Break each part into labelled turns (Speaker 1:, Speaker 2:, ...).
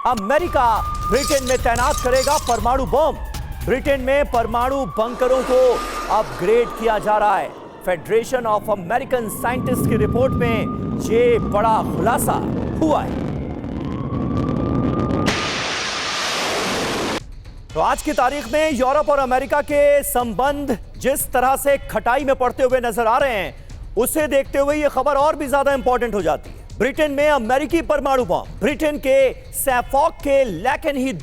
Speaker 1: America Britain में तैनात करेगा परमाणु बम। ब्रिटेन में परमाणु बंकरों को अपग्रेड किया जा रहा है। फेडरेशन ऑफ अमेरिकन साइंटिस्ट की रिपोर्ट में ये बड़ा खुलासा हुआ है। तो आज की तारीख में यूरोप और अमेरिका के संबंध जिस तरह से खटाई में पड़ते हुए नजर आ रहे हैं, उसे देखते हुए यह खबर और भी ज्यादा इंपॉर्टेंट हो जाती है। ब्रिटेन में अमेरिकी परमाणु बम। ब्रिटेन के सैफॉक के लैकेनहीथ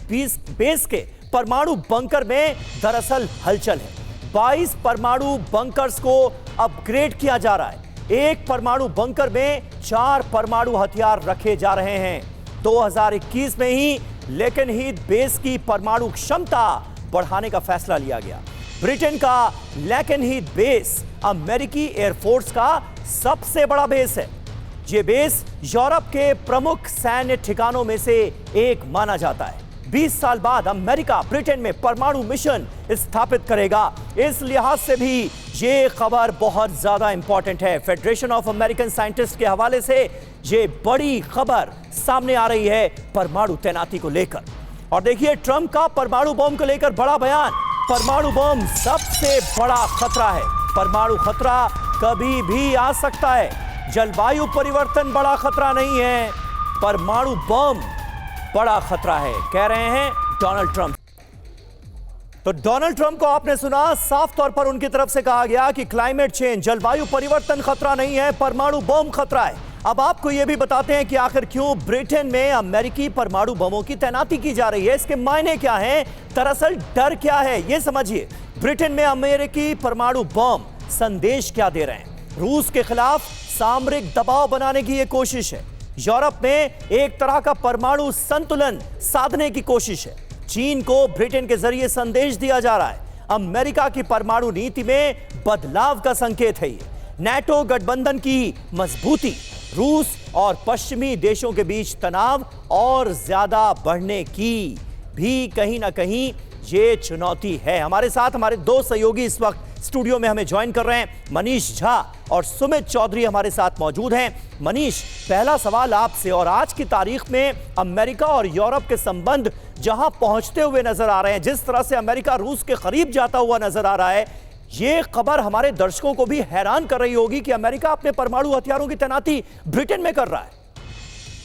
Speaker 1: बेस के परमाणु बंकर में दरअसल हलचल है। 22 परमाणु बंकर्स को अपग्रेड किया जा रहा है। एक परमाणु बंकर में 4 परमाणु हथियार रखे जा रहे हैं। 2021 में ही लैकेनहीथ बेस की परमाणु क्षमता बढ़ाने का फैसला लिया गया। ब्रिटेन का लैकेनहीथ बेस अमेरिकी एयरफोर्स का सबसे बड़ा बेस है। यह बेस यूरोप के प्रमुख सैन्य ठिकानों में से एक माना जाता है। 20 साल बाद अमेरिका ब्रिटेन में परमाणु मिशन स्थापित करेगा। इस लिहाज से भी यह खबर बहुत ज्यादा इंपॉर्टेंट है। फेडरेशन ऑफ अमेरिकन साइंटिस्ट के हवाले से यह बड़ी खबर सामने आ रही है परमाणु तैनाती को लेकर। और देखिए, ट्रंप का परमाणु बम को लेकर बड़ा बयान। परमाणु बम सबसे बड़ा खतरा है। परमाणु खतरा कभी भी आ सकता है। जलवायु परिवर्तन बड़ा खतरा नहीं है, परमाणु बम बड़ा खतरा है, कह रहे हैं डोनाल्ड ट्रंप। तो डोनाल्ड ट्रंप को आपने सुना, साफ तौर पर उनकी तरफ से कहा गया कि क्लाइमेट चेंज, जलवायु परिवर्तन खतरा नहीं है, परमाणु बम खतरा है। अब आपको यह भी बताते हैं कि आखिर क्यों ब्रिटेन में अमेरिकी परमाणु बमों की तैनाती की जा रही है। इसके मायने क्या हैं, दरअसल डर क्या है, यह समझिए। ब्रिटेन में अमेरिकी परमाणु बम संदेश क्या दे रहे हैं? रूस के खिलाफ सामरिक दबाव बनाने की यह कोशिश है। यूरोप में एक तरह का परमाणु संतुलन साधने की कोशिश है। चीन को ब्रिटेन के जरिए संदेश दिया जा रहा है। अमेरिका की परमाणु नीति में बदलाव का संकेत है ये। नाटो गठबंधन की मजबूती, रूस और पश्चिमी देशों के बीच तनाव और ज्यादा बढ़ने की भी कहीं ना कहीं ये चुनौती है। हमारे साथ हमारे दो सहयोगी इस वक्त स्टूडियो में हमें ज्वाइन कर रहे हैं। मनीष झा और सुमित चौधरी हमारे साथ मौजूद हैं। मनीष, पहला सवाल आपसे। और आज की तारीख में अमेरिका और यूरोप के संबंध जहां पहुंचते हुए नजर आ रहे हैं, जिस तरह से अमेरिका रूस के करीब जाता हुआ नजर आ रहा है, यह खबर हमारे दर्शकों को भी हैरान कर रही होगी कि अमेरिका अपने परमाणु हथियारों की तैनाती ब्रिटेन में कर रहा है।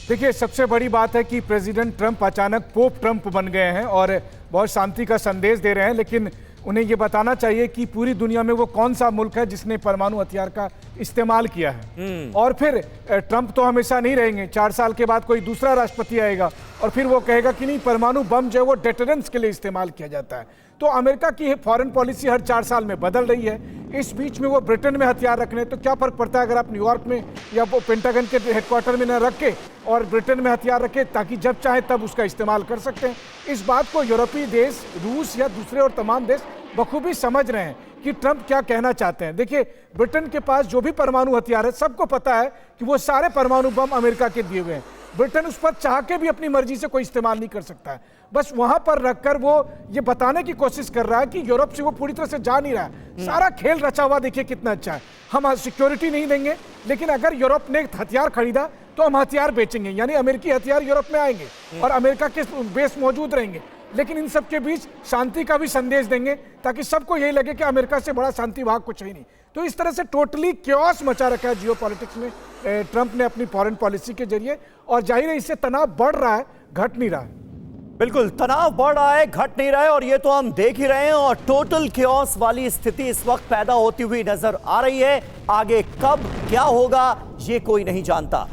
Speaker 2: देखिए, सबसे बड़ी बात है कि प्रेसिडेंट ट्रंप अचानक पोप ट्रंप बन गए हैं और बहुत शांति का संदेश दे रहे हैं, लेकिन उन्हें यह बताना चाहिए कि पूरी दुनिया में वो कौन सा मुल्क है जिसने परमाणु हथियार का इस्तेमाल किया है। और फिर ट्रंप तो हमेशा नहीं रहेंगे, 4 साल के बाद कोई दूसरा राष्ट्रपति आएगा और फिर वो कहेगा कि नहीं, परमाणु बम जो है वो डेटरेंस के लिए इस्तेमाल किया जाता है। तो अमेरिका की फॉरेन पॉलिसी हर 4 साल में बदल रही है। इस बीच में वो ब्रिटेन में हथियार रखने, तो क्या फर्क पड़ता है अगर आप न्यूयॉर्क में या वो पेंटागन के हेडक्वार्टर में न रख के और ब्रिटेन में हथियार रखे, ताकि जब चाहे तब उसका इस्तेमाल कर सकते हैं। इस बात को यूरोपीय देश, रूस या दूसरे और तमाम देश बखूबी समझ रहे हैं कि ट्रंप क्या कहना चाहते हैं। देखिए, ब्रिटेन के पास जो भी परमाणु हथियार है, सबको पता है कि वो सारे परमाणु बम अमेरिका के दिए हुए हैं। ब्रिटेन उस पर चाह के भी अपनी मर्जी से कोई इस्तेमाल नहीं कर सकता है। बस वहां पर रखकर वो ये बताने की कोशिश कर रहा है कि यूरोप से वो पूरी तरह से जा नहीं रहा है। सारा खेल रचा हुआ देखिए कितना अच्छा है। हम सिक्योरिटी नहीं देंगे, लेकिन अगर यूरोप ने हथियार खरीदा तो हम हथियार बेचेंगे, यानी अमेरिकी हथियार यूरोप में आएंगे और अमेरिका के बेस मौजूद रहेंगे। लेकिन इन सब के बीच शांति का भी संदेश देंगे, ताकि सबको यही लगे कि अमेरिका से बड़ा शांति वहां कुछ है ही नहीं। तो इस तरह से टोटली क्योस मचा रखा है जियोपॉलिटिक्स में ट्रंप ने अपनी फॉरेन पॉलिसी के जरिए। और जाहिर है इससे तनाव बढ़ रहा है, घट नहीं रहा है।
Speaker 1: बिल्कुल, तनाव बढ़ रहा है, घट नहीं रहा है, और ये तो हम देख ही रहे हैं। और टोटल क्योस वाली स्थिति इस वक्त पैदा होती हुई नजर आ रही है। आगे कब क्या होगा ये कोई नहीं जानता।